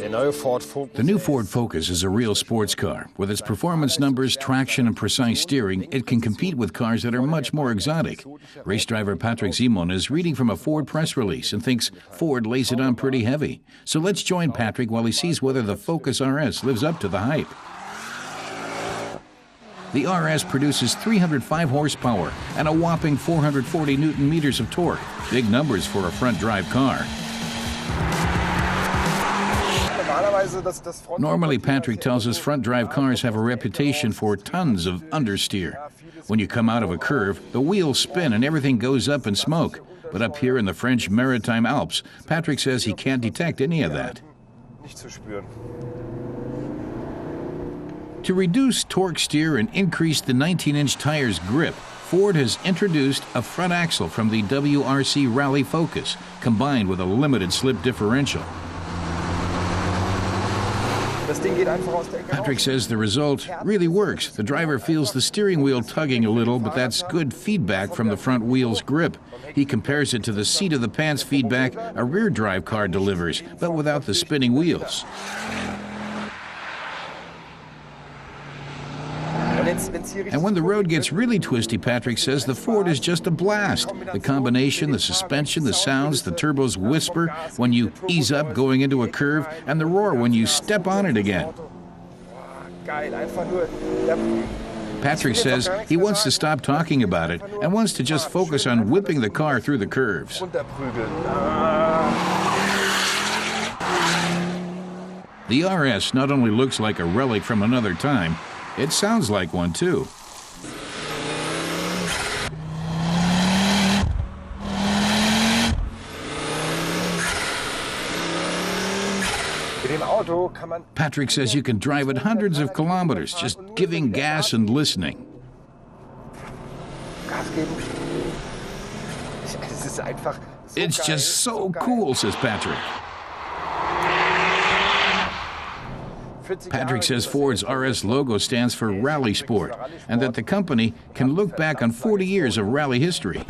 The new Ford Focus is a real sports car. With its performance numbers, traction, and precise steering, it can compete with cars that are much more exotic. Race driver Patrick Simon is reading from a Ford press release and thinks Ford lays it on pretty heavy. So let's join Patrick while he sees whether the Focus RS lives up to the hype. The RS produces 305 horsepower and a whopping 440 Newton meters of torque. Big numbers for a front-drive car. Normally, Patrick tells us front-drive cars have a reputation for tons of understeer. When you come out of a curve, the wheels spin and everything goes up in smoke. But up here in the French Maritime Alps, Patrick says he can't detect any of that. To reduce torque steer and increase the 19-inch tire's grip, Ford has introduced a front axle from the WRC Rally Focus, combined with a limited slip differential. Patrick says the result really works. The driver feels the steering wheel tugging a little, but that's good feedback from the front wheel's grip. He compares it to the seat-of-the-pants feedback a rear-drive car delivers, but without the spinning wheels. And when the road gets really twisty, Patrick says the Ford is just a blast. The combination, the suspension, the sounds, the turbos whisper when you ease up going into a curve, and the roar when you step on it again. Patrick says he wants to stop talking about it and wants to just focus on whipping the car through the curves. The RS not only looks like a relic from another time, it sounds like one, too. Patrick says you can drive at hundreds of kilometers, just giving gas and listening. It's just so cool, says Patrick. Patrick says Ford's RS logo stands for Rally Sport, and that the company can look back on 40 years of rally history.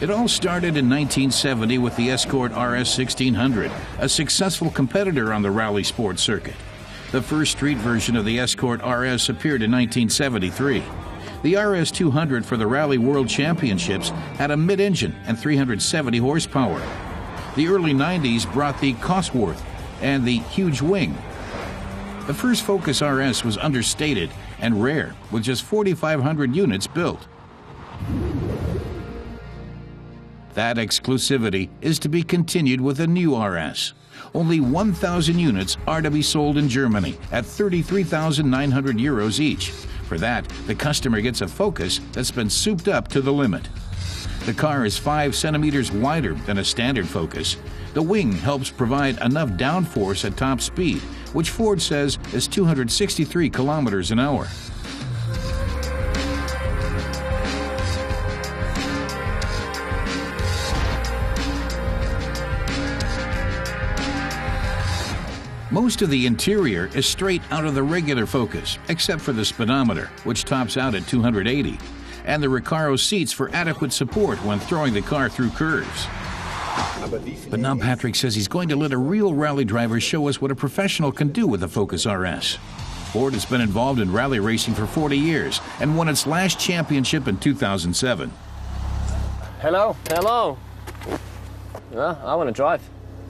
It all started in 1970 with the Escort RS 1600, a successful competitor on the rally sport circuit. The first street version of the Escort RS appeared in 1973. The RS 200 for the Rally World Championships had a mid-engine and 370 horsepower. The early 90s brought the Cosworth and the huge wing. The first Focus RS was understated and rare, with just 4,500 units built. That exclusivity is to be continued with a new RS. Only 1,000 units are to be sold in Germany at 33,900 euros each. For that, the customer gets a Focus that's been souped up to the limit. The car is 5 centimeters wider than a standard Focus. The wing helps provide enough downforce at top speed, which Ford says is 263 kilometers an hour. Most of the interior is straight out of the regular Focus, except for the speedometer, which tops out at 280, and the Recaro seats for adequate support when throwing the car through curves. But now Patrick says he's going to let a real rally driver show us what a professional can do with the Focus RS. Ford has been involved in rally racing for 40 years and won its last championship in 2007. Hello. Hello. Well, I want to drive.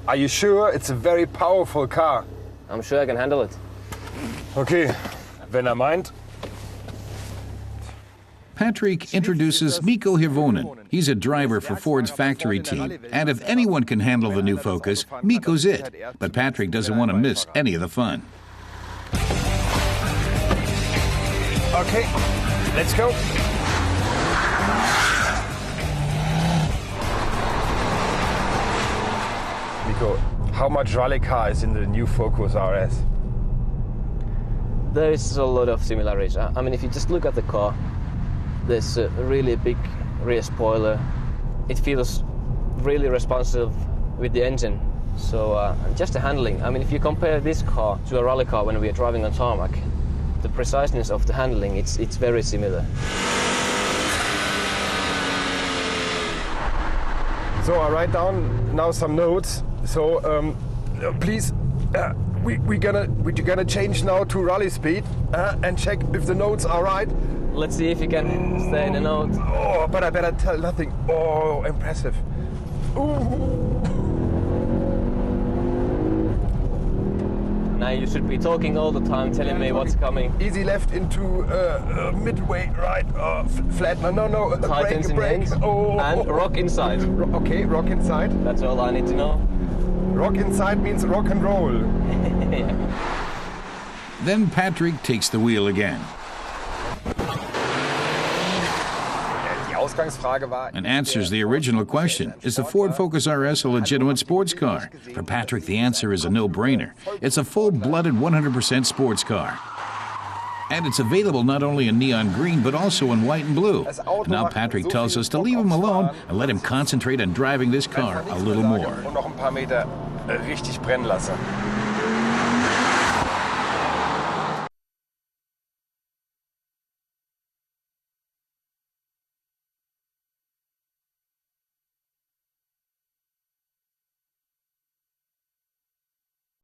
Are you sure? It's a very powerful car. I'm sure I can handle it. Okay, wenn meint. Patrick introduces Mikko Hirwonen. He's a driver for Ford's factory team, and if anyone can handle the new Focus, Mikko's it. But Patrick doesn't want to miss any of the fun. Okay, let's go. Mikko, how much rally car is in the new Focus RS? There is a lot of similarities. I mean, if you just look at the car, there's a really big rear spoiler. It feels really responsive with the engine. So just the handling. I mean, if you compare this car to a rally car when we are driving on tarmac, the preciseness of the handling, it's very similar. So I write down now some notes. So please, we're gonna change now to rally speed and check if the notes are right. Let's see if you can stay in a note. Oh, but I better tell nothing. Oh, impressive. Ooh. Now you should be talking all the time, telling me what's coming. Easy left into midway, right, flat, no, Tightens in the ends, and rock inside. Okay, rock inside. That's all I need to know. Rock inside means rock and roll. Then Patrick takes the wheel again. And answers the original question. Is the Ford Focus RS a legitimate sports car? For Patrick, the answer is a no-brainer. It's a full-blooded 100% sports car. And it's available not only in neon green, but also in white and blue. And now Patrick tells us to leave him alone and let him concentrate on driving this car a little more. Und noch ein paar Meter richtig brennen lassen.